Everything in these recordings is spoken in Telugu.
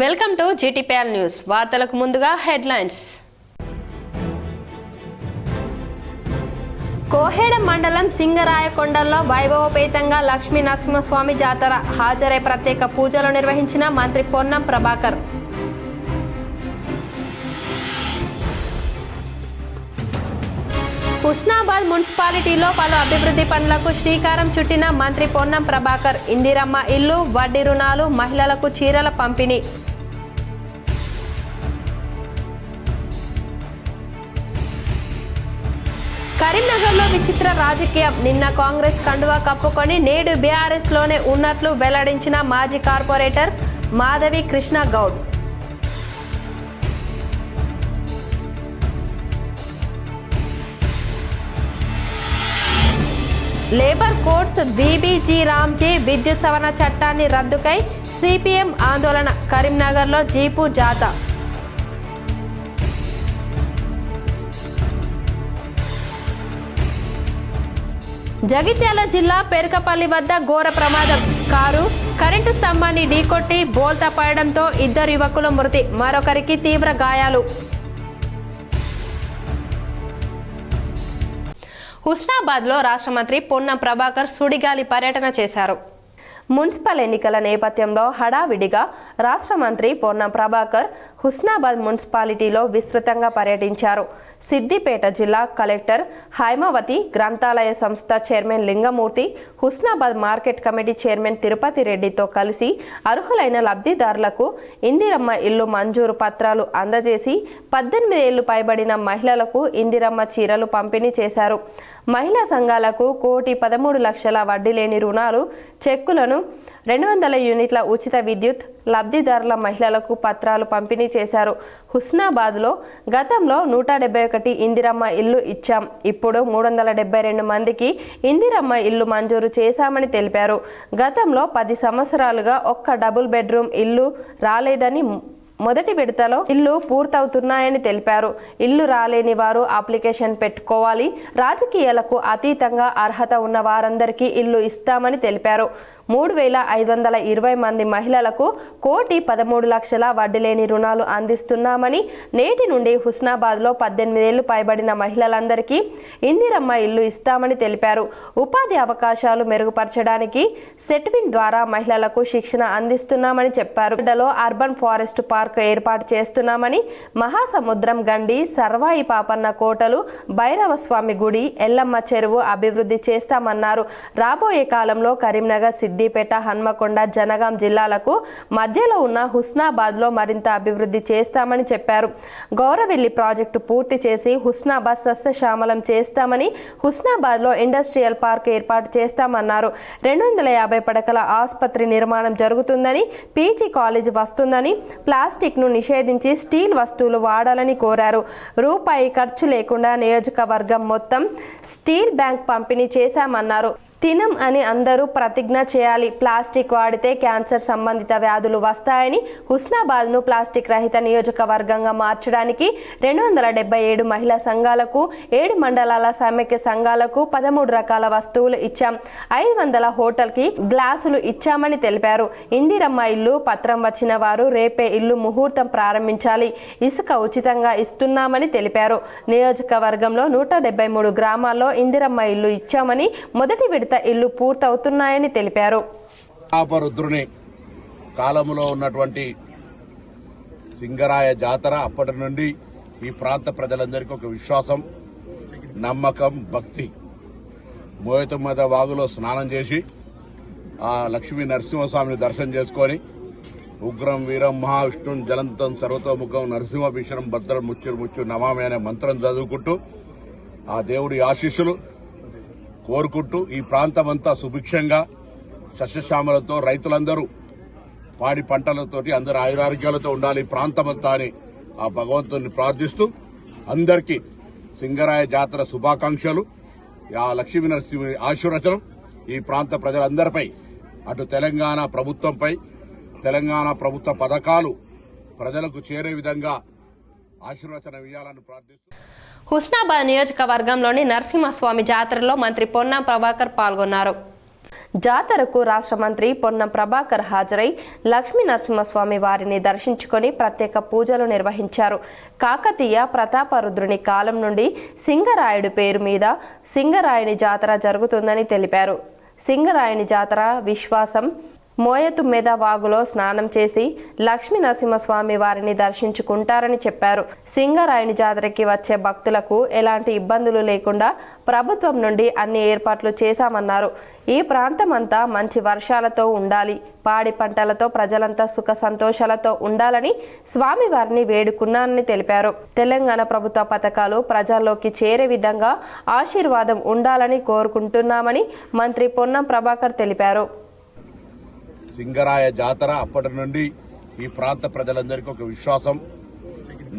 Welcome to GTPL news. వార్తలకు ముందుగా హెడ్లైన్స్. కోహెడ మండలం సింగరాయకొండలో వైభవోపేతంగా లక్ష్మీ నరసింహస్వామి జాతర. హాజరై ప్రత్యేక పూజలు నిర్వహించిన మంత్రి పొన్నం ప్రభాకర్. హుస్నాబాద్ మున్సిపాలిటీలో పలు అభివృద్ధి పనులకు శ్రీకారం చుట్టిన మంత్రి పొన్నం ప్రభాకర్. ఇందిరమ్మ ఇల్లు, వడ్డీ రుణాలు, మహిళలకు చీరల పంపిణీ. కరీంనగర్లో విచిత్ర రాజకీయం. నిన్న కాంగ్రెస్ కండువా కప్పుకొని నేడు బీఆర్ఎస్ లోనే ఉన్నట్లు వెల్లడించిన మాజీ corporator Madhavi Krishna Goud. Labour codes BBG Ramji విద్యుత్ సవరణ చట్టాన్ని రద్దుకై సిపిఎం ఆందోళన. కరీంనగర్లో జీపు జాథా. జగిత్యాల జిల్లా పెరకపల్లి వద్ద ఘోర ప్రమాదం. కారు కరెంటు స్తంభాన్ని ఢీకొట్టి బోల్తా పడడంతో ఇద్దరు యువకుల మృతి, మరొకరికి తీవ్ర గాయాలు. హుస్నాబాద్లో రాష్ట్ర మంత్రి పొన్నం ప్రభాకర్ సుడిగాలి పర్యటన చేశారు. మున్సిపల్ ఎన్నికల నేపథ్యంలో హడావిడిగా రాష్ట్ర మంత్రి పొన్నం ప్రభాకర్ హుస్నాబాద్ మున్సిపాలిటీలో విస్తృతంగా పర్యటించారు. సిద్దిపేట జిల్లా కలెక్టర్ హైమావతి, గ్రంథాలయ సంస్థ chairman Lingamurthy, Husnabad market committee chairman Tirupati రెడ్డితో కలిసి అర్హులైన లబ్ధిదారులకు ఇందిరమ్మ ఇల్లు మంజూరు పత్రాలు అందజేసి 18 ఏళ్లు పైబడిన మహిళలకు ఇందిరమ్మ చీరలు పంపిణీ చేశారు. మహిళా సంఘాలకు 1,13,00,000 వడ్డీ లేని రుణాలు, చెక్కులను, 200 యూనిట్ల ఉచిత విద్యుత్, లబ్ధిదారుల మహిళలకు పత్రాలు పంపిణీ చేశారు. హుస్నాబాద్లో గతంలో 171 ఇందిరమ్మ ఇల్లు ఇచ్చాం, ఇప్పుడు 372 మందికి ఇందిరమ్మ ఇల్లు మంజూరు చేశామని తెలిపారు. గతంలో 10 సంవత్సరాలుగా ఒక్క డబుల్ బెడ్రూమ్ ఇల్లు రాలేదని, మొదటి విడతలో ఇల్లు పూర్తవుతున్నాయని తెలిపారు. ఇల్లు రాలేని వారు అప్లికేషన్ పెట్టుకోవాలి. రాజకీయాలకు అతీతంగా అర్హత ఉన్న వారందరికీ ఇల్లు ఇస్తామని తెలిపారు. 3,520 మంది మహిళలకు 1,13,00,000 వడ్డీ లేని రుణాలు అందిస్తున్నామని, నేటి నుండి హుస్నాబాద్లో 18 ఏళ్లు పైబడిన మహిళలందరికీ ఇందిరమ్మ ఇల్లు ఇస్తామని తెలిపారు. ఉపాధి అవకాశాలు మెరుగుపరచడానికి సెట్విన్ ద్వారా మహిళలకు శిక్షణ అందిస్తున్నామని చెప్పారు. గడ్డలో అర్బన్ ఫారెస్ట్ పార్క్ ఏర్పాటు చేస్తున్నామని, మహాసముద్రం గండి, సర్వాయి పాపన్న కోటలు, భైరవస్వామి గుడి, ఎల్లమ్మ చెరువు అభివృద్ధి చేస్తామన్నారు. రాబోయే కాలంలో కరీంనగర్, సిద్దిపేట, హన్మకొండ, జనగాం జిల్లాలకు మధ్యలో ఉన్న హుస్నాబాద్లో మరింత అభివృద్ధి చేస్తామని చెప్పారు. గౌరవెల్లి ప్రాజెక్టు పూర్తి చేసి హుస్నాబాద్ సస్యశ్యామలం చేస్తామని, హుస్నాబాద్లో ఇండస్ట్రియల్ పార్క్ ఏర్పాటు చేస్తామన్నారు. 250 పడకల ఆసుపత్రి నిర్మాణం జరుగుతుందని, పీజీ కాలేజ్ వస్తుందని, ప్లాస్టిక్ను నిషేధించి స్టీల్ వస్తువులు వాడాలని కోరారు. రూపాయి ఖర్చు లేకుండా నియోజకవర్గం మొత్తం స్టీల్ బ్యాంక్ పంపిణీ చేశామన్నారు. తినం అని అందరూ ప్రతిజ్ఞ చేయాలి. ప్లాస్టిక్ వాడితే క్యాన్సర్ సంబంధిత వ్యాధులు వస్తాయని, హుస్నాబాద్ను ప్లాస్టిక్ రహిత నియోజకవర్గంగా మార్చడానికి 277 మహిళా సంఘాలకు, 7 మండలాల సమైక్య సంఘాలకు 13 రకాల వస్తువులు ఇచ్చాం. 500 హోటల్కి గ్లాసులు ఇచ్చామని తెలిపారు. ఇందిరమ్మ ఇల్లు పత్రం వచ్చిన వారు రేపే ఇల్లు ముహూర్తం ప్రారంభించాలి. ఇసుక ఉచితంగా ఇస్తున్నామని తెలిపారు. నియోజకవర్గంలో 173 గ్రామాల్లో ఇందిరమ్మ ఇల్లు ఇచ్చామని, మొదటి విడత ఇల్లు పూర్తవుతున్నాయని తెలిపారు. రుద్రుని కాలంలో ఉన్నటువంటి సింగరాయ జాతర అప్పటి నుండి ఈ ప్రాంత ప్రజలందరికీ ఒక విశ్వాసం, నమ్మకం, భక్తి. మోయతమ్మద వాగులో స్నానం చేసి ఆ లక్ష్మీ నరసింహస్వామిని దర్శనం చేసుకొని, ఉగ్రం వీరం మహావిష్ణుం జలంతం సర్వతోముఖం నరసింహ భీషణం భద్రం ముచ్చు ముచ్చు నమామి అనే మంత్రం చదువుకుంటూ ఆ దేవుడి ఆశీస్సులు కోరుకుంటూ ఈ ప్రాంతమంతా సుభిక్షంగా సస్యశ్యామలతో రైతులందరూ పాడి పంటలతోటి అందరూ ఆయురారోగ్యాలతో ఉండాలి ఈ ప్రాంతమంతా అని ఆ భగవంతుని ప్రార్థిస్తూ అందరికీ సింగరాయ జాతర శుభాకాంక్షలు. ఆ లక్ష్మీ నరసింహ ఆశీర్వచనం ఈ ప్రాంత ప్రజలందరిపై, అటు తెలంగాణ ప్రభుత్వంపై, తెలంగాణ ప్రభుత్వ పథకాలు ప్రజలకు చేరే విధంగా ఆశీర్వచనం ఇవ్వాలని ప్రార్థిస్తూ హుస్నాబాద్ నియోజకవర్గంలోని నరసింహస్వామి జాతరలో మంత్రి పొన్నం ప్రభాకర్ పాల్గొన్నారు. జాతరకు రాష్ట్ర మంత్రి పొన్నం ప్రభాకర్ హాజరై లక్ష్మీ నరసింహస్వామి వారిని దర్శించుకొని ప్రత్యేక పూజలు నిర్వహించారు. కాకతీయ ప్రతాపరుద్రుని కాలం నుండి సింగరాయుడు పేరు మీద సింగరాయుని జాతర జరుగుతుందని తెలిపారు. సింగరాయుని జాతర విశ్వాసం మోయతుమ్మెద వాగులో స్నానం చేసి లక్ష్మీ నరసింహస్వామి వారిని దర్శించుకుంటారని చెప్పారు. సింగరాయుని జాతరకి వచ్చే భక్తులకు ఎలాంటి ఇబ్బందులు లేకుండా ప్రభుత్వం నుండి అన్ని ఏర్పాట్లు చేశామన్నారు. ఈ ప్రాంతమంతా మంచి వర్షాలతో ఉండాలి, పాడి పంటలతో ప్రజలంతా సుఖ సంతోషాలతో ఉండాలని స్వామివారిని వేడుకున్నానని తెలిపారు. తెలంగాణ ప్రభుత్వ పథకాలు ప్రజల్లోకి చేరే విధంగా ఆశీర్వాదం ఉండాలని కోరుకుంటున్నామని మంత్రి పొన్నం ప్రభాకర్ తెలిపారు. సింగరాయ జాతర అప్పటి నుండి ఈ ప్రాంత ప్రజలందరికీ ఒక విశ్వాసం,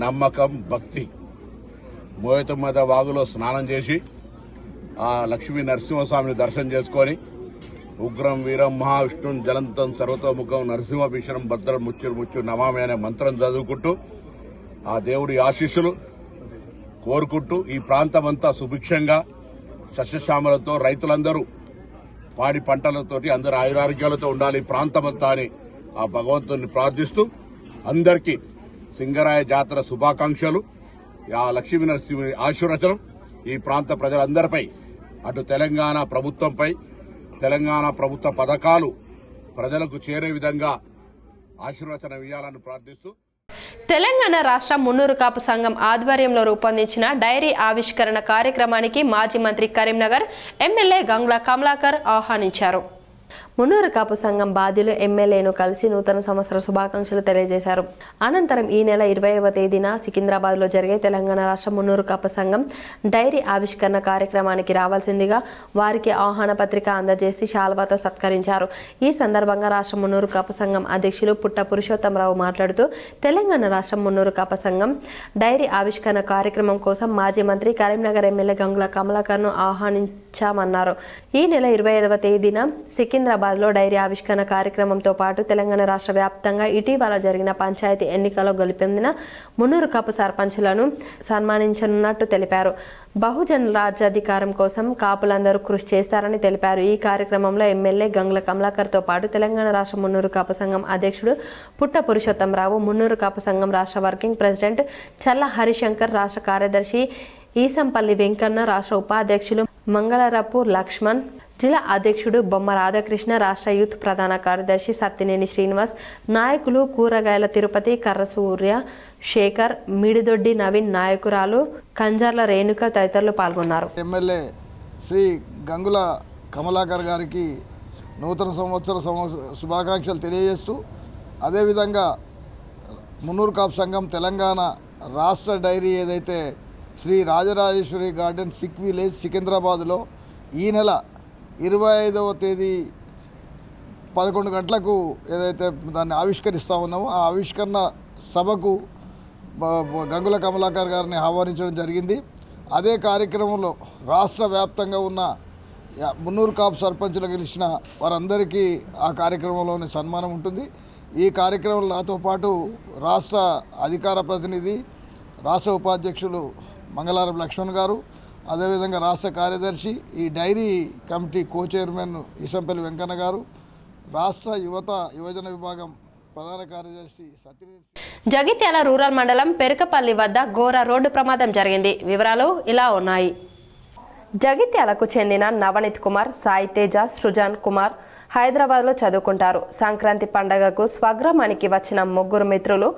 నమ్మకం, భక్తి. మోయతుమ్మెద వాగులో స్నానం చేసి ఆ లక్ష్మీ నరసింహస్వామిని దర్శనం చేసుకొని ఉగ్రం వీరం మహావిష్ణుం జలంతం సర్వతోముఖం నరసింహభీషణం భద్రం ముచ్చు నమామి అనే మంత్రం చదువుకుంటూ ఆ దేవుడి ఆశీస్సులు కోరుకుంటూ ఈ ప్రాంతమంతా సుభిక్షంగా సస్యశ్యామలతో రైతులందరూ పాడి పంటలతోటి అందరూ ఆయురారోగ్యాలతో ఉండాలి ఈ ప్రాంతమంతా అని ఆ భగవంతుని ప్రార్థిస్తూ అందరికీ సింగరాయ జాతర శుభాకాంక్షలు. ఆ లక్ష్మీ నరసింహుని ఆశీర్వచనం ఈ ప్రాంత ప్రజలందరిపై, అటు తెలంగాణ ప్రభుత్వంపై, తెలంగాణ ప్రభుత్వ పథకాలు ప్రజలకు చేరే విధంగా ఆశీర్వచనం ఇవ్వాలని ప్రార్థిస్తూ తెలంగాణ రాష్ట్ర మున్నూరు కాపు సంఘం ఆధ్వర్యంలో రూపొందించిన డైరీ ఆవిష్కరణ కార్యక్రమానికి మాజీ మంత్రి కరీంనగర్ ఎమ్మెల్యే గంగుల కమలాకర్ ఆహ్వానించారు. మున్నూరు కాపు సంఘం బాధ్యులు ఎమ్మెల్యేను కలిసి నూతన సంవత్సర శుభాకాంక్షలు తెలియజేశారు. అనంతరం ఈ నెల 20వ తేదీన సికింద్రాబాద్లో జరిగే తెలంగాణ రాష్ట్ర మున్నూరు కాపు సంఘం డైరీ ఆవిష్కరణ కార్యక్రమానికి రావాల్సిందిగా వారికి ఆహ్వాన పత్రిక అందజేసి శాల్వాతో సత్కరించారు. ఈ సందర్భంగా రాష్ట్ర మున్నూరు కాపు సంఘం అధ్యక్షులు పుట్ట పురుషోత్తమరావు మాట్లాడుతూ తెలంగాణ రాష్ట్ర మున్నూరు కాపు సంఘం డైరీ ఆవిష్కరణ కార్యక్రమం కోసం మాజీ మంత్రి కరీంనగర్ ఎమ్మెల్యే గంగుల కమలాకర్ను ఆహ్వానించామన్నారు. ఈ నెల 25వ తేదీన సికింద్రాబాద్ లో డైరీ ఆవిష్కరణ కార్యక్రమంతో పాటు తెలంగాణ రాష్ట్ర వ్యాప్తంగా ఇటీవల జరిగిన పంచాయతీ ఎన్నికల్లో గెలుపొందిన మున్నూరు కాపు సర్పంచ్లను సన్మానించనున్నట్టు తెలిపారు. బహుజన రాజ్యాధికారం కోసం కాపులందరూ కృషి చేస్తారని తెలిపారు. ఈ కార్యక్రమంలో ఎమ్మెల్యే గంగుల కమలాకర్తో పాటు తెలంగాణ రాష్ట్ర మున్నూరు కాపు సంఘం అధ్యక్షుడు పుట్ట పురుషోత్తమరావు, మున్నూరు కాపు సంఘం రాష్ట్ర వర్కింగ్ ప్రెసిడెంట్ చల్ల హరిశంకర్, రాష్ట్ర కార్యదర్శి ఈసంపల్లి వెంకన్న, రాష్ట్ర ఉపాధ్యక్షులు మంగళరపు లక్ష్మణ్, జిల్లా అధ్యక్షుడు బొమ్మ రాధాకృష్ణ, రాష్ట్ర యూత్ ప్రధాన కార్యదర్శి సత్తినేని శ్రీనివాస్, నాయకులు కూరగాయల తిరుపతి, కర్రసూర్య శేఖర్, మిడిదొడ్డి నవీన్, నాయకురాలు కంజర్ల రేణుక తదితరులు పాల్గొన్నారు. ఎమ్మెల్యే శ్రీ గంగుల కమలాకర్ గారికి నూతన సంవత్సర శుభాకాంక్షలు తెలియజేస్తూ, అదేవిధంగా మున్నూరు కాపు సంఘం తెలంగాణ రాష్ట్ర డైరీ ఏదైతే శ్రీ రాజరాజేశ్వరి గార్డెన్ సిక్ విలేజ్ సికింద్రాబాద్లో ఈ నెల 25వ తేదీ 11 గంటలకు ఏదైతే దాన్ని ఆవిష్కరిస్తూ ఉన్నామో ఆ ఆవిష్కరణ సభకు గంగుల కమలాకర్ గారిని ఆహ్వానించడం జరిగింది. అదే కార్యక్రమంలో రాష్ట్ర వ్యాప్తంగా ఉన్న మున్నూరు కాపు సర్పంచులు గెలిచిన వారందరికీ ఆ కార్యక్రమంలోని సన్మానం ఉంటుంది. ఈ కార్యక్రమంలో నాతో పాటు రాష్ట్ర అధికార ప్రతినిధి, రాష్ట్ర ఉపాధ్యక్షులు మంగళారపు లక్ష్మణ్ గారు, అదేవిధంగా రాష్ట్ర కార్యదర్శి, ఈ diary committee co chairman Eesampalli Venkanna garu, రాష్ట్ర యువజన విభాగం ప్రధాన కార్యదర్శి సత్యనేని. జగిత్యాల రూరల్ మండలం పెరకపల్లి వద్ద ఘోర రోడ్డు ప్రమాదం జరిగింది. వివరాలు ఇలా ఉన్నాయి. జగిత్యాలకు చెందిన నవనీత్ కుమార్, సాయి తేజ, సృజాన్ కుమార్ హైదరాబాద్లో చదువుకుంటారు. సంక్రాంతి పండగకు స్వగ్రామానికి వచ్చిన ముగ్గురు మిత్రులు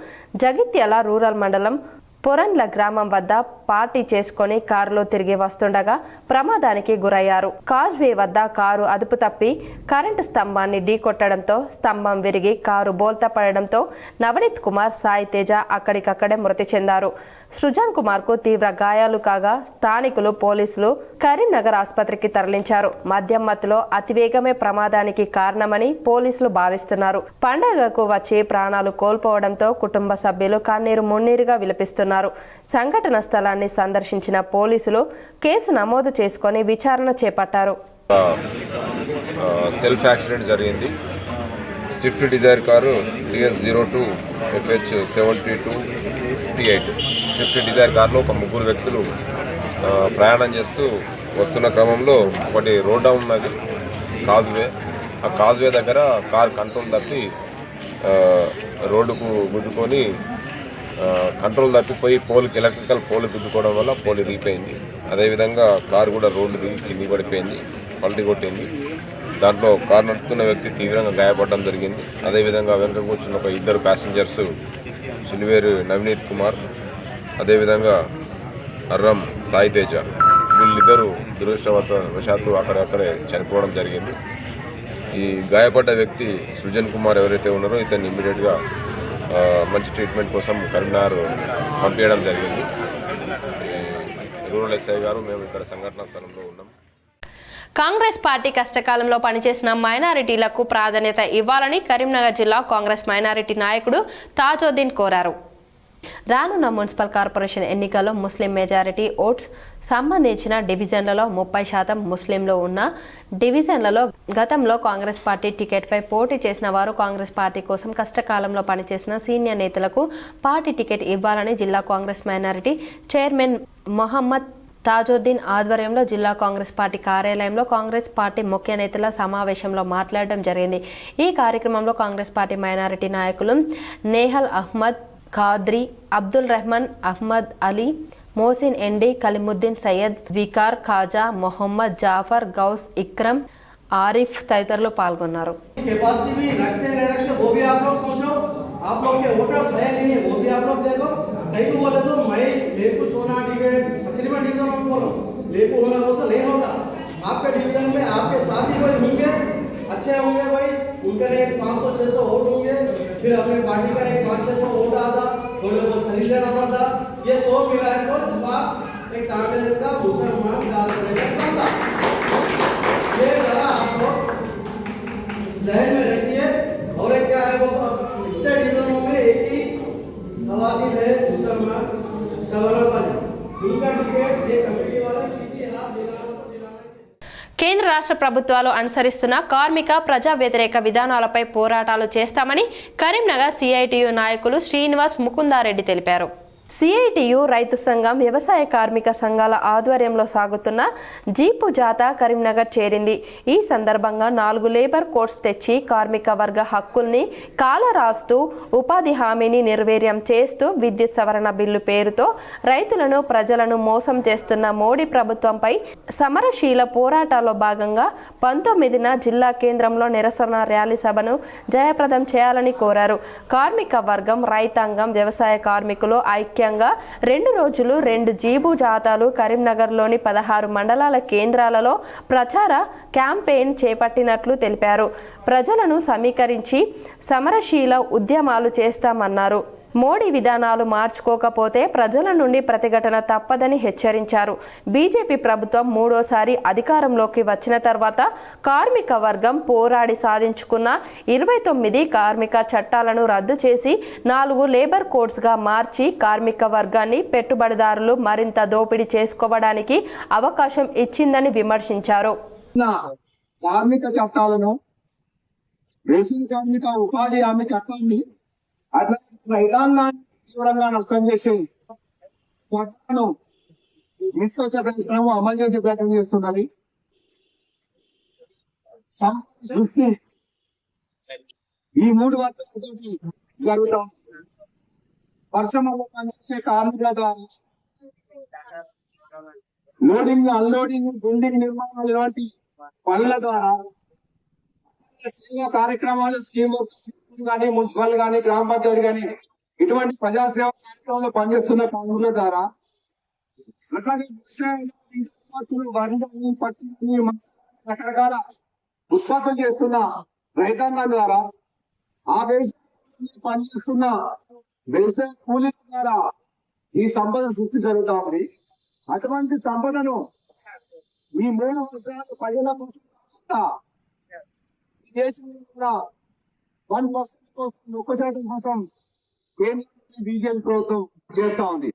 జగిత్యాల రూరల్ మండలం పొరండ్ల గ్రామం వద్ద పార్టీ చేసుకుని కారులో తిరిగి వస్తుండగా ప్రమాదానికి గురయ్యారు. కాజ్వే వద్ద కారు అదుపు తప్పి కరెంటు స్తంభాన్ని ఢీకొట్టడంతో స్తంభం విరిగి కారు బోల్తా పడడంతో నవనీత్ కుమార్, సాయి తేజ అక్కడికక్కడే మృతి చెందారు. సృజాన్ కుమార్ కు తీవ్ర గాయాలు కాగా స్థానికులు, పోలీసులు కరీంనగర్ ఆసుపత్రికి తరలించారు. మద్యం మత్తులో అతివేగమే ప్రమాదానికి కారణమని పోలీసులు భావిస్తున్నారు. పండగకు వచ్చి ప్రాణాలు కోల్పోవడంతో కుటుంబ సభ్యులు కన్నీరు మున్నీరుగా విలపిస్తున్నారు. సంఘటన స్థలాన్ని సందర్శించిన పోలీసులు కేసు నమోదు చేసుకొని విచారణ చేపట్టారు. సెల్ఫ్ యాక్సిడెంట్ జరిగింది. Swift Dzire car DS02 FH 7258 Swift Dzire కారులో ఒక ముగ్గురు వ్యక్తులు ప్రయాణం చేస్తూ వస్తున్న క్రమంలో ఒకటి రోడ్ డౌన్ ఉన్నది. కాజ్వే. ఆ కాజ్వే దగ్గర కార్ కంట్రోల్ తప్పి రోడ్డుకు గుద్దుకొని కంట్రోల్ తప్పిపోయి ఎలక్ట్రికల్ పోల్ గుద్దుకోవడం వల్ల పోల్ ఇరిగిపోయింది. అదేవిధంగా కారు కూడా రోడ్డు దిగి కింది పడిపోయింది, పల్టీ కొట్టింది. దాంట్లో కారు నడుపుతున్న వ్యక్తి తీవ్రంగా గాయపడడం జరిగింది. అదేవిధంగా వెనక కూర్చున్న ఒక ఇద్దరు ప్యాసింజర్స్ సిలివేరు నవనీత్ కుమార్, అదేవిధంగా అర్రం సాయితేజ, వీళ్ళిద్దరూ దురదృష్టవశాత్తు అక్కడక్కడే చనిపోవడం జరిగింది. ఈ గాయపడ్డ వ్యక్తి సృజన్ కుమార్ ఎవరైతే ఉన్నారో ఇతన్ని ఇమ్మీడియట్గా మంచి ట్రీట్మెంట్ కోసం కరీంనగర్ పంపించడం జరిగింది. రూరల్ ఎస్ఐ గారు మేము ఇక్కడ సంఘటనా స్థలంలో ఉన్నాం. కాంగ్రెస్ పార్టీ కష్టకాలంలో పనిచేసిన మైనారిటీలకు ప్రాధాన్యత ఇవ్వాలని కరీంనగర్ జిల్లా కాంగ్రెస్ మైనారిటీ నాయకుడు తాజుద్దీన్ కోరారు. రానున్న మున్సిపల్ కార్పొరేషన్ ఎన్నికల్లో ముస్లిం మెజారిటీ ఓట్స్ సంబంధించిన డివిజన్లలో 30% ముస్లింలు ఉన్న డివిజన్లలో గతంలో కాంగ్రెస్ పార్టీ టికెట్పై పోటీ చేసిన వారు కాంగ్రెస్ పార్టీ కోసం కష్టకాలంలో పనిచేసిన సీనియర్ నేతలకు పార్టీ టికెట్ ఇవ్వాలని జిల్లా కాంగ్రెస్ మైనారిటీ చైర్మన్ మొహమ్మద్ తాజుద్దీన్ ఆధ్వర్యంలో జిల్లా కాంగ్రెస్ పార్టీ కార్యాలయంలో కాంగ్రెస్ పార్టీ ముఖ్య నేతల సమావేశంలో మాట్లాడడం జరిగింది. ఈ కార్యక్రమంలో కాంగ్రెస్ పార్టీ మైనారిటీ నాయకులు నేహల్ అహ్మద్ ఖాద్రీ, అబ్దుల్ రెహమాన్, అహ్మద్ అలీ, మోసిన్ ఎండి, కలీముద్దీన్ సయ్యద్, వికార్ ఖాజా, మొహమ్మద్ జాఫర్, గౌస్ ఇక్రమ్, ఆరిఫ్ తదితరులు పాల్గొన్నారు. अच्छे होंगे भाई, उनके लिए 500-600 वोट होंगे, फिर अपने पार्टी का एक 500-600 वोट आता, थोड़े बहुत खरीद लेना पड़ता, ये 100 मिला है तो जवाब एक कांग्रेस का मुसलमान बनता। ये जरा आप लोग जहन में रखिए। और एक क्या है, वो इतने डिवीजनों में एक ही खवातीन है मुसलमान शबाना वाले, उनका टिकट ये कमेटी वाला किसी हाथ दिलाना तो दिलाना। కేంద్ర రాష్ట్ర ప్రభుత్వాలు అనుసరిస్తున్న కార్మిక ప్రజా వ్యతిరేక విధానాలపై పోరాటాలు చేస్తామని కరీంనగర్ సిఐటియు నాయకులు శ్రీనివాస్ ముకుందారెడ్డి తెలిపారు. సిఐటియు రైతు సంఘం వ్యవసాయ కార్మిక సంఘాల ఆధ్వర్యంలో సాగుతున్న జీపు జాథా కరీంనగర్ చేరింది. ఈ సందర్భంగా 4 లేబర్ కోడ్స్ తెచ్చి కార్మిక వర్గ హక్కుల్ని కాలరాస్తూ ఉపాధి హామీని నిర్వీర్యం చేస్తూ విద్యుత్ సవరణ బిల్లు పేరుతో రైతులను ప్రజలను మోసం చేస్తున్న మోడీ ప్రభుత్వంపై సమరశీల పోరాటాల్లో భాగంగా 19న జిల్లా కేంద్రంలో నిరసన ర్యాలీ సభను జయప్రదం చేయాలని కోరారు. కార్మిక వర్గం, రైతాంగం, వ్యవసాయ కార్మికులు ముఖ్యంగా 2 రోజులు 2 జీబు జాతాలు కరీంనగర్లోని 16 మండలాల కేంద్రాలలో ప్రచార క్యాంపెయిన్ చేపట్టినట్లు తెలిపారు. ప్రజలను సమీకరించి సమరశీల ఉద్యమాలు చేస్తామన్నారు. మోడీ విధానాలు మార్చుకోకపోతే ప్రజల నుండి ప్రతిఘటన తప్పదని హెచ్చరించారు. బీజేపీ ప్రభుత్వం 3వ అధికారంలోకి వచ్చిన తర్వాత కార్మిక వర్గం పోరాడి సాధించుకున్న 29 కార్మిక చట్టాలను రద్దు చేసి 4 లేబర్ కోడ్స్గా మార్చి కార్మిక వర్గాన్ని పెట్టుబడిదారులు మరింత దోపిడీ చేసుకోవడానికి అవకాశం ఇచ్చిందని విమర్శించారు. కార్మిక చట్టాలను, దేశీయ కార్మిక ఉపాధి హామీ చట్టాన్ని అట్లా రైతాంగాన్ని తీవ్రంగా నష్టం చేసి చట్టాలను తీసుకొచ్చే ప్రయత్నం, అమలు చేసే ప్రయత్నం చేస్తున్నది. సృష్టి ఈ 3 వర్గాలతో జరుగుతాం. పరిశ్రమలో పనిచేసే కార్మికుల ద్వారా లోడింగ్, అన్లోడింగ్, బిల్డింగ్ నిర్మాణాలు ఇలాంటి పనుల ద్వారా కార్యక్రమాలు, స్కీమ్ కానీ, మున్సిపల్ కానీ, గ్రామ పంచాయతీ కానీ ఇటువంటి ప్రజాసేవ కార్యక్రమంలో పనిచేస్తున్న కార్మికుల ద్వారా అట్లాగే రకరకాల ఉత్పత్తులు చేస్తున్న రైతాంగం ద్వారా, ఆ వ్యవసాయ పనిచేస్తున్న వ్యవసాయ కూలీల ద్వారా ఈ సంపద సృష్టి జరుగుతా ఉంది. అటువంటి సంపదను ఈ 3 వర్గాల ప్రజల కోసం, దేశంలో కూడా 1% కోసం, 1% కోసం కేంద్ర బీజేపీ ప్రభుత్వం చేస్తా ఉంది.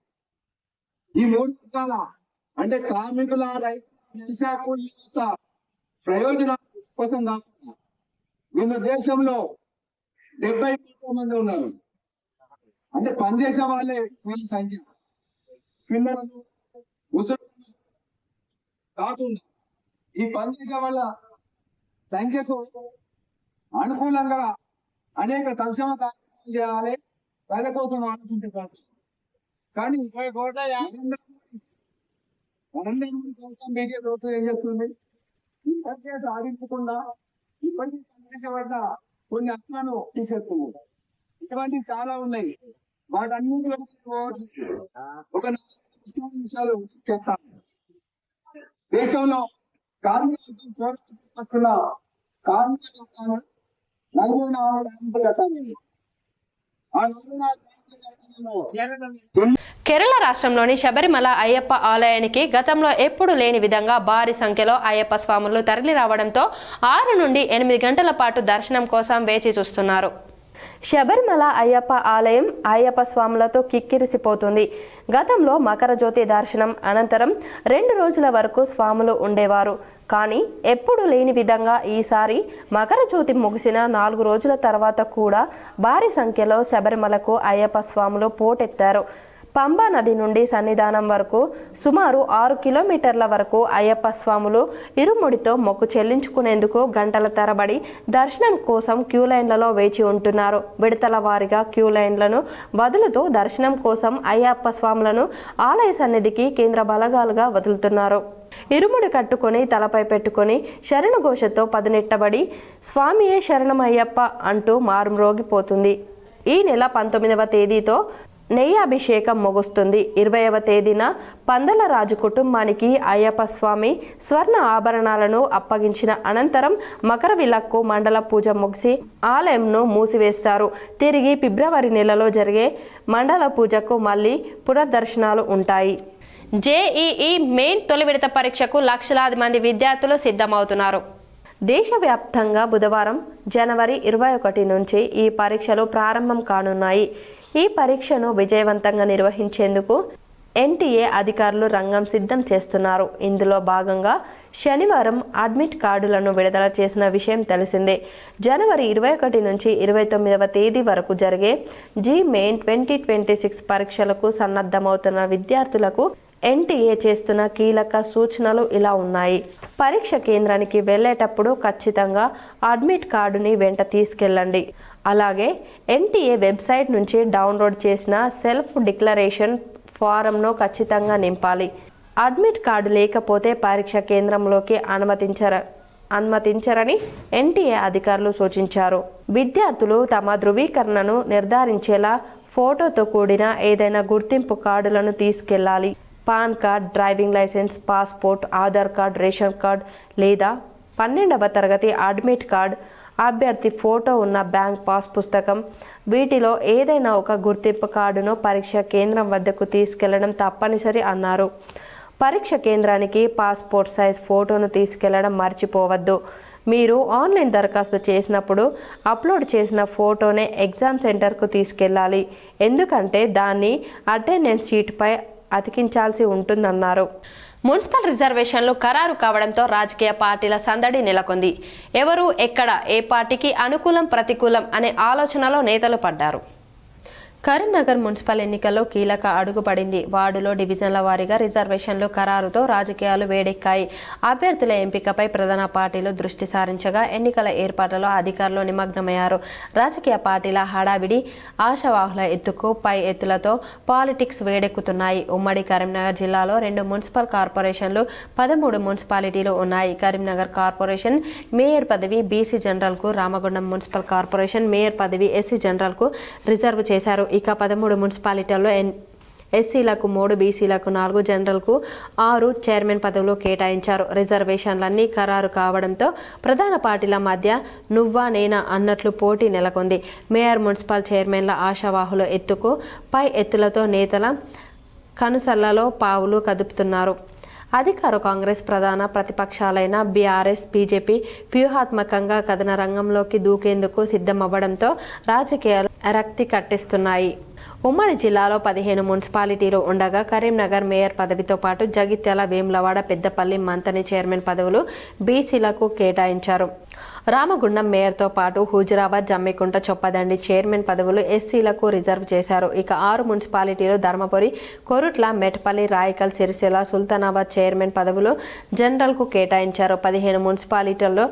ఈ 3 వర్గాల అంటే కార్మికుల, రైతుల, వ్యవసాయ కూలీల ప్రయోజనాల కోసం కాకుండా నిన్న దేశంలో 70 కోట్ల మంది ఉన్నారు. అంటే పనిచేసే వాళ్ళే వీళ్ళ సంఖ్య. పిల్లలు, ముసలి కాకుండా ఈ పనిచేసే వాళ్ళ సంఖ్యకు అనుకూలంగా అనేక సంక్షేమ కార్యక్రమాలు చేయాలి, ప్రజల కోసం ఆలోచించే కాదు. కానీ బీజేపీ ప్రభుత్వం ఏం చేస్తుంది? ఇప్పటికే సాధించకుండా ఇప్పటికీ సంబంధించబడ్డ కొన్ని హక్కులను తీసేస్తుంది. ఇటువంటివి చాలా ఉన్నాయి. వాటన్నింటిలో ఒక విషయాలు చెప్తాను. దేశంలో కార్మిక పోరాడుతున్న కార్మిక చట్టాన్ని 44 చట్టాన్ని ఆ 44 కేరళ రాష్ట్రంలోని శబరిమల అయ్యప్ప ఆలయానికి గతంలో ఎప్పుడు లేని విధంగా భారీ సంఖ్యలో అయ్యప్ప స్వాములు తరలి రావడంతో 6 నుండి 8 గంటల పాటు దర్శనం కోసం వేచి చూస్తున్నారు. శబరిమల అయ్యప్ప ఆలయం అయ్యప్ప స్వాములతో కిక్కిరిసిపోతుంది. గతంలో మకర జ్యోతి దర్శనం అనంతరం 2 రోజుల వరకు స్వాములు ఉండేవారు. కానీ ఎప్పుడు లేని విధంగా ఈసారి మకర జ్యోతి ముగిసిన 4 రోజుల తర్వాత కూడా భారీ సంఖ్యలో శబరిమలకు అయ్యప్ప స్వాములు పోటెత్తారు. పంబా నది నుండి సన్నిధానం వరకు సుమారు 6 కిలోమీటర్ల వరకు అయ్యప్ప స్వాములు ఇరుముడితో మొక్కు చెల్లించుకునేందుకు గంటల తరబడి దర్శనం కోసం క్యూ లైన్లలో వేచి ఉంటున్నారు. విడతల వారీగా క్యూ లైన్లను వదులుతూ దర్శనం కోసం అయ్యప్ప స్వాములను ఆలయ సన్నిధికి కేంద్ర బలగాలుగా వదులుతున్నారు. ఇరుముడి కట్టుకొని తలపై పెట్టుకొని శరణఘోషతో పదునెట్టబడి స్వామియే శరణమయ్యప్ప అంటూ మారుమ్రోగిపోతుంది. ఈ నెల 19వ తేదీతో నెయ్యి అభిషేకం ముగుస్తుంది. 20వ తేదీన పందలరాజు కుటుంబానికి అయ్యప్ప స్వామి స్వర్ణ ఆభరణాలను అప్పగించిన అనంతరం మకర విలక్కు మండల పూజ ముగిసి ఆలయంను మూసివేస్తారు. తిరిగి ఫిబ్రవరి నెలలో జరిగే మండల పూజకు మళ్ళీ పునర్దర్శనాలు ఉంటాయి. జేఈఈ మెయిన్ తొలి విడత పరీక్షకు లక్షలాది మంది విద్యార్థులు సిద్ధమవుతున్నారు. దేశవ్యాప్తంగా బుధవారం జనవరి 21 నుంచి ఈ పరీక్షలు ప్రారంభం కానున్నాయి. ఈ పరీక్షను విజయవంతంగా నిర్వహించేందుకు ఎన్టీఏ అధికారులు రంగం సిద్ధం చేస్తున్నారు. ఇందులో భాగంగా శనివారం అడ్మిట్ కార్డులను విడుదల చేసిన విషయం తెలిసిందే. జనవరి 21 నుంచి 29వ తేదీ వరకు జరిగే జీ మెయిన్ 2026 పరీక్షలకు సన్నద్ధమవుతున్న విద్యార్థులకు ఎన్టీఏ చేస్తున్న కీలక సూచనలు ఇలా ఉన్నాయి. పరీక్ష కేంద్రానికి వెళ్ళేటప్పుడు ఖచ్చితంగా అడ్మిట్ కార్డుని వెంట తీసుకెళ్ళండి. అలాగే ఎన్టీఏ వెబ్సైట్ నుంచి డౌన్లోడ్ చేసిన సెల్ఫ్ డిక్లరేషన్ ఫారంను ఖచ్చితంగా నింపాలి. అడ్మిట్ కార్డు లేకపోతే పరీక్ష కేంద్రంలోకి అనుమతించరని ఎన్టీఏ అధికారులు సూచించారు. విద్యార్థులు తమ ధృవీకరణను నిర్ధారించేలా ఫోటోతో కూడిన ఏదైనా గుర్తింపు కార్డులను తీసుకెళ్లాలి. PAN card, driving licence, passport, Aadhaar card, ration card లేదా 12వ తరగతి అడ్మిట్ కార్డ్, అభ్యర్థి ఫోటో ఉన్న బ్యాంక్ పాస్ పుస్తకం, వీటిలో ఏదైనా ఒక గుర్తింపు కార్డును పరీక్ష కేంద్రం వద్దకు తీసుకెళ్లడం తప్పనిసరి అన్నారు. పరీక్ష కేంద్రానికి పాస్పోర్ట్ సైజ్ ఫోటోను తీసుకెళ్లడం మర్చిపోవద్దు. మీరు ఆన్లైన్ దరఖాస్తు చేసినప్పుడు అప్లోడ్ చేసిన ఫోటోనే ఎగ్జామ్ సెంటర్కు తీసుకెళ్ళాలి. ఎందుకంటే దాన్ని అటెండెన్స్ షీట్పై అతికించాల్సి ఉంటుందన్నారు. మున్సిపల్ రిజర్వేషన్లు ఖరారు కావడంతో రాజకీయ పార్టీల సందడి నెలకొంది. ఎవరు ఎక్కడ ఏ పార్టీకి అనుకూలం ప్రతికూలం అనే ఆలోచనలో నేతలు పడ్డారు. కరీంనగర్ మున్సిపల్ ఎన్నికల్లో కీలక అడుగుపడింది. వార్డులో డివిజన్ల వారీగా రిజర్వేషన్లు ఖరారుతో రాజకీయాలు వేడెక్కాయి. అభ్యర్థుల ఎంపికపై ప్రధాన పార్టీలు దృష్టి సారించగా ఎన్నికల ఏర్పాట్లలో అధికారులు నిమగ్నమయ్యారు. రాజకీయ పార్టీల హడావిడి, ఆశావాహుల ఎత్తుకు పై ఎత్తులతో పాలిటిక్స్ వేడెక్కుతున్నాయి. ఉమ్మడి కరీంనగర్ జిల్లాలో 2 మున్సిపల్ కార్పొరేషన్లు, 13 మున్సిపాలిటీలు ఉన్నాయి. కరీంనగర్ కార్పొరేషన్ మేయర్ పదవి బీసీ జనరల్కు, రామగుండం మున్సిపల్ కార్పొరేషన్ మేయర్ పదవి ఎస్సీ జనరల్కు రిజర్వ్ చేశారు. ఇక 13 మున్సిపాలిటీల్లో ఎస్సీలకు 3, బీసీలకు 4, జనరల్కు 6 చైర్మన్ పదవులు కేటాయించారు. రిజర్వేషన్లన్నీ ఖరారు కావడంతో ప్రధాన పార్టీల మధ్య నువ్వా నేనా అన్నట్లు పోటీ నెలకొంది. మేయర్, మున్సిపల్ చైర్మన్ల ఆశావాహుల ఎత్తుకు పై ఎత్తులతో నేతల కనుసల్లలో పావులు కదుపుతున్నారు. అధికార కాంగ్రెస్ ప్రధాన ప్రతిపక్షాలైన బీఆర్ఎస్, బీజేపీ వ్యూహాత్మకంగా కథన రంగంలోకి దూకేందుకు సిద్ధమవ్వడంతో రాజకీయాలు రక్తి కట్టిస్తున్నాయి. ఉమ్మడి జిల్లాలో 15 మున్సిపాలిటీలు ఉండగా కరీంనగర్ మేయర్ పదవితో పాటు జగిత్యాల, వేములవాడ, పెద్దపల్లి, మంతని చైర్మన్ పదవులు బీసీలకు కేటాయించారు. రామగుండం మేయర్తో పాటు హుజురాబాద్, జమ్మికుంట, చొప్పదండి చైర్మన్ పదవులు ఎస్సీలకు రిజర్వ్ చేశారు. ఇక 6 మున్సిపాలిటీలు ధర్మపురి, కొరుట్ల, మెట్పల్లి, రాయకల్, సిరిసిల్ల, సుల్తానాబాద్ చైర్మన్ పదవులు జనరల్కు కేటాయించారు. 15 మున్సిపాలిటీల్లో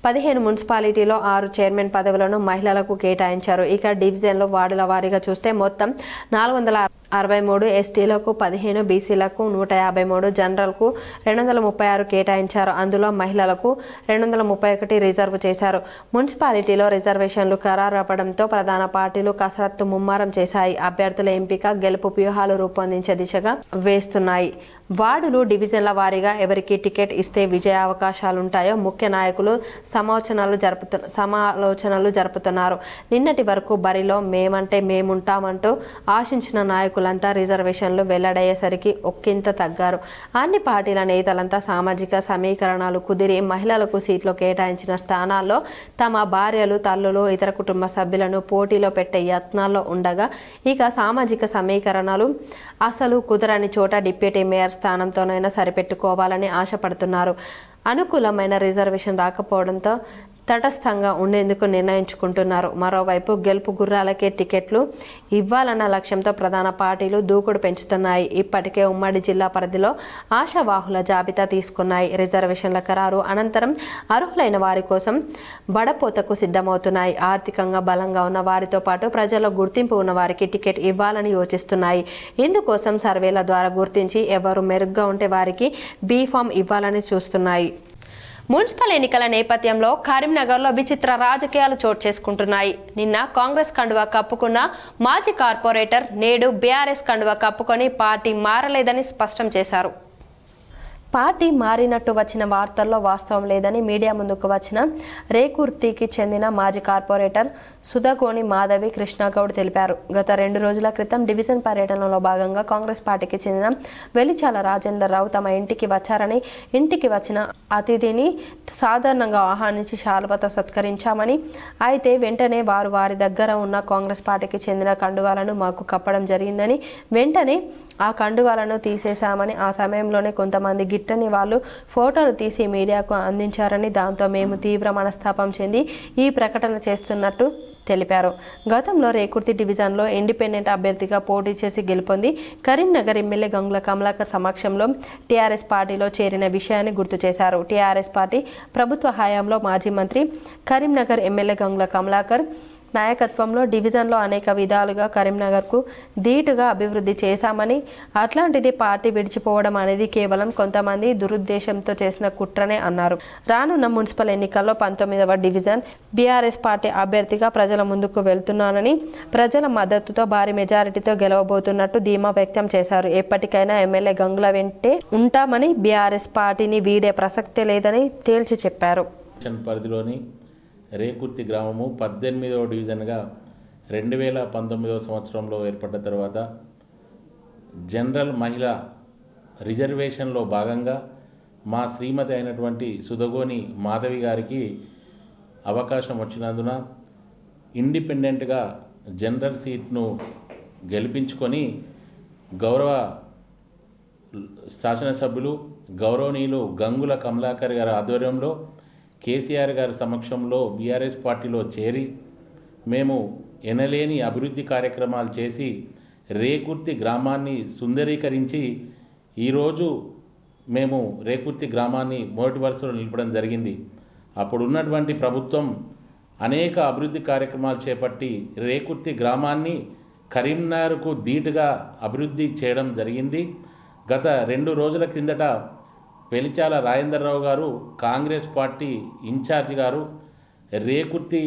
15 మున్సిపాలిటీలో 6 చైర్మన్ పదవులను మహిళలకు కేటాయించారు. ఇక డివిజన్లో వార్డుల వారీగా చూస్తే మొత్తం 463, ఎస్టీలకు 15, బీసీలకు 153, జనరల్కు 236 కేటాయించారు. అందులో మహిళలకు 231 రిజర్వ్ చేశారు. మున్సిపాలిటీలో రిజర్వేషన్లు ఖరారు అవ్వడంతో ప్రధాన పార్టీలు కసరత్తు ముమ్మరం చేశాయి. అభ్యర్థుల ఎంపిక, గెలుపు వ్యూహాలు రూపొందించే దిశగా వేస్తున్నాయి. వార్డులు, డివిజన్ల వారీగా ఎవరికి టికెట్ ఇస్తే విజయ అవకాశాలుంటాయో ముఖ్య నాయకులు సమాలోచనలు జరుపుతున్నారు. నిన్నటి వరకు బరిలో మేమంటే మేముంటామంటూ ఆశించిన నాయకులంతా రిజర్వేషన్లు వెల్లడయ్యేసరికి ఒక్కింత తగ్గారు. అన్ని పార్టీల నేతలంతా సామాజిక సమీకరణాలు కుదిరి మహిళలకు సీట్లు కేటాయించిన స్థానాల్లో తమ భార్యలు, తల్లులు, ఇతర కుటుంబ సభ్యులను పోటీలో పెట్టే యత్నాల్లో ఉండగా, ఇక సామాజిక సమీకరణాలు అసలు కుదరని చోట డిప్యూటీ మేయర్ స్థానంతోనైనా సరిపెట్టుకోవాలని ఆశపడుతున్నారు. అనుకూలమైన రిజర్వేషన్ రాకపోవడంతో తటస్థంగా ఉండేందుకు నిర్ణయించుకుంటున్నారు. మరోవైపు గెలుపు గుర్రాలకే టికెట్లు ఇవ్వాలన్న లక్ష్యంతో ప్రధాన పార్టీలు దూకుడు పెంచుతున్నాయి. ఇప్పటికే ఉమ్మడి జిల్లా పరిధిలో ఆశావాహుల జాబితా తీసుకున్నాయి. రిజర్వేషన్ల ఖరారు అనంతరం అర్హులైన వారి కోసం బడపోతకు సిద్ధమవుతున్నాయి. ఆర్థికంగా బలంగా ఉన్న వారితో పాటు ప్రజల్లో గుర్తింపు ఉన్న వారికి టికెట్ ఇవ్వాలని యోచిస్తున్నాయి. ఇందుకోసం సర్వేల ద్వారా గుర్తించి ఎవరు మెరుగ్గా ఉంటే వారికి బీ ఫామ్ ఇవ్వాలని చూస్తున్నాయి. మున్సిపల్ ఎన్నికల నేపథ్యంలో కరీంనగర్లో విచిత్ర రాజకీయాలు చోటు చేసుకుంటున్నాయి. నిన్న కాంగ్రెస్ కండువా కప్పుకున్న మాజీ కార్పొరేటర్ నేడు బీఆర్ఎస్ కండువా కప్పుకొని పార్టీ మారలేదని స్పష్టం చేశారు. పార్టీ మారినట్టు వచ్చిన వార్తల్లో వాస్తవం లేదని మీడియా ముందుకు వచ్చిన రేకుర్తికి చెందిన మాజీ కార్పొరేటర్ సుధగోని మాధవి కృష్ణగౌడ్ తెలిపారు. గత 2 రోజుల క్రితం డివిజన్ పర్యటనలో భాగంగా కాంగ్రెస్ పార్టీకి చెందిన వెలిచాల రాజేందర్ రావు తమ ఇంటికి వచ్చారని, ఇంటికి వచ్చిన అతిథిని సాధారణంగా ఆహ్వానించి శాలువతో సత్కరించామని, అయితే వెంటనే వారు వారి దగ్గర ఉన్న కాంగ్రెస్ పార్టీకి చెందిన కండువాలను మాకు కప్పడం జరిగిందని, వెంటనే ఆ కండువాలను తీసేశామని, ఆ సమయంలోనే కొంతమంది గిట్టని వాళ్ళు ఫోటోలు తీసి మీడియాకు అందించారని, దాంతో మేము తీవ్ర మనస్తాపం చెంది ఈ ప్రకటన చేస్తున్నట్టు తెలిపారు. గతంలో రేకుర్తి డివిజన్లో ఇండిపెండెంట్ అభ్యర్థిగా పోటీ చేసి గెలుపొంది కరీంనగర్ ఎమ్మెల్యే గంగుల కమలాకర్ సమక్షంలో టీఆర్ఎస్ పార్టీలో చేరిన విషయాన్ని గుర్తు చేశారు. టీఆర్ఎస్ పార్టీ ప్రభుత్వ హయాంలో మాజీ మంత్రి కరీంనగర్ ఎమ్మెల్యే గంగుల కమలాకర్ నాయకత్వంలో డివిజన్లో అనేక విధాలుగా కరీంనగర్కు ధీటుగా అభివృద్ధి చేశామని, అట్లాంటిది పార్టీ విడిచిపోవడం అనేది కేవలం కొంతమంది దురుద్దేశంతో చేసిన కుట్రనే అన్నారు. రానున్న మున్సిపల్ ఎన్నికల్లో 19వ డివిజన్ బీఆర్ఎస్ పార్టీ అభ్యర్థిగా ప్రజల ముందుకు వెళ్తున్నానని, ప్రజల మద్దతుతో భారీ మెజారిటీతో గెలవబోతున్నట్టు ధీమా వ్యక్తం చేశారు. ఎప్పటికైనా ఎమ్మెల్యే గంగుల వెంటే ఉంటామని, బీఆర్ఎస్ పార్టీని వీడే ప్రసక్తే లేదని తేల్చి చెప్పారు. పరిధిలోని రేకుర్తి గ్రామము 18వ డివిజన్గా 2019వ సంవత్సరంలో ఏర్పడ్డ తర్వాత జనరల్ మహిళా రిజర్వేషన్లో భాగంగా మా శ్రీమతి అయినటువంటి సుధగోని మాధవి గారికి అవకాశం వచ్చినందున ఇండిపెండెంట్గా జనరల్ సీట్ను గెలిపించుకొని గౌరవ శాసనసభ్యులు గౌరవనీయులు గంగుల కమలాకర్ గారి ఆధ్వర్యంలో కేసీఆర్ గారి సమక్షంలో బీఆర్ఎస్ పార్టీలో చేరి మేము ఎనలేని అభివృద్ధి కార్యక్రమాలు చేసి రేకుర్తి గ్రామాన్ని సుందరీకరించి ఈరోజు మేము రేకుర్తి గ్రామాన్ని మొదటి వరుసలో నిలపడం జరిగింది. అప్పుడున్నటువంటి ప్రభుత్వం అనేక అభివృద్ధి కార్యక్రమాలు చేపట్టి రేకుర్తి గ్రామాన్ని కరీంనగర్కు ధీటుగా అభివృద్ధి చేయడం జరిగింది. గత 2 రోజుల క్రిందట వెలిచాల రాజేందర్రావు గారు కాంగ్రెస్ పార్టీ ఇన్ఛార్జి గారు రేకుర్తి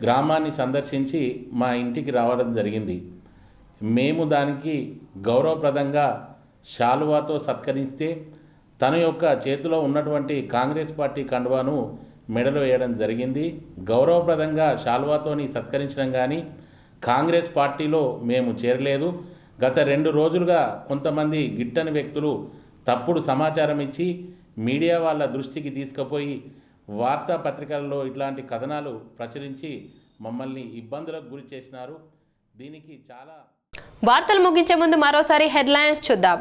గ్రామాన్ని సందర్శించి మా ఇంటికి రావడం జరిగింది. మేము దానికి గౌరవప్రదంగా శాలువాతో సత్కరిస్తే తన యొక్క చేతిలో ఉన్నటువంటి కాంగ్రెస్ పార్టీ కండువాను మెడలో వేయడం జరిగింది. గౌరవప్రదంగా శాలువాతోని సత్కరించడం కానీ కాంగ్రెస్ పార్టీలో మేము చేరలేదు. గత 2 రోజులుగా కొంతమంది గిట్టని వ్యక్తులు తప్పుడు సమాచారం ఇచ్చి మీడియా వాళ్ళ దృష్టికి తీసుకుపోయి వార్తాపత్రికల్లో ఇట్లాంటి కథనాలు ప్రచురించి మమ్మల్ని ఇబ్బందులకు గురి చేసినారు. దీనికి చాలా వార్తలు ముగించే ముందు మరోసారి హెడ్లైన్స్ చూద్దాం.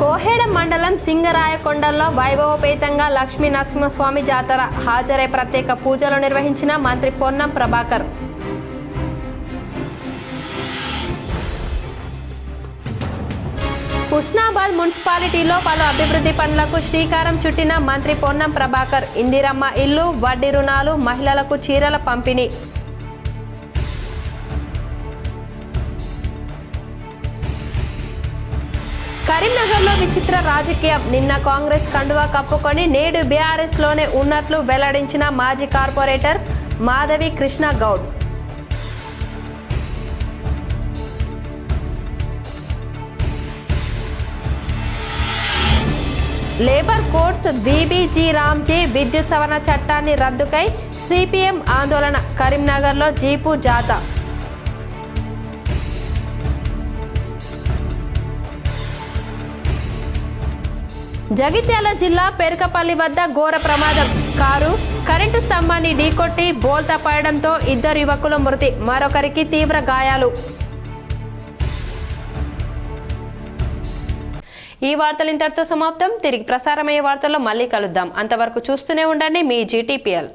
కోహెడ మండలం సింగరాయకొండల్లో వైభవపేతంగా లక్ష్మీ నరసింహస్వామి జాతర హాజరై ప్రత్యేక పూజలు నిర్వహించిన మంత్రి పొన్నం ప్రభాకర్. హుస్నాబాద్ మున్సిపాలిటీలో పలు అభివృద్ధి పనులకు శ్రీకారం చుట్టిన మంత్రి పొన్నం ప్రభాకర్. ఇందిరమ్మ ఇల్లు, వడ్డీ రుణాలు, మహిళలకు చీరల పంపిణీ. కరీంనగర్లో విచిత్ర రాజకీయం. నిన్న కాంగ్రెస్ కండువా కప్పుకొని నేడు బీఆర్ఎస్ లోనే ఉన్నట్లు వెల్లడించిన మాజీ corporator Madhavi Krishna Goud. Labour codes BBG Ramji విద్యుత్ సవరణ చట్టాన్ని రద్దుకై సిపిఎం ఆందోళన. కరీంనగర్లో జీపు జాథా. జగిత్యాల జిల్లా పెరకపల్లి వద్ద ఘోర ప్రమాదం. కారు కరెంటు స్తంభాన్ని ఢీకొట్టి బోల్తా పడడంతో 2 యువకుల మృతి, మరొకరికి తీవ్ర గాయాలు. ఈ వార్తలు ఇంతటితో సమాప్తం. తిరిగి ప్రసారమయ్యే వార్తల్లో మళ్ళీ కలుద్దాం. అంతవరకు చూస్తూనే ఉండండి మీ GTPL.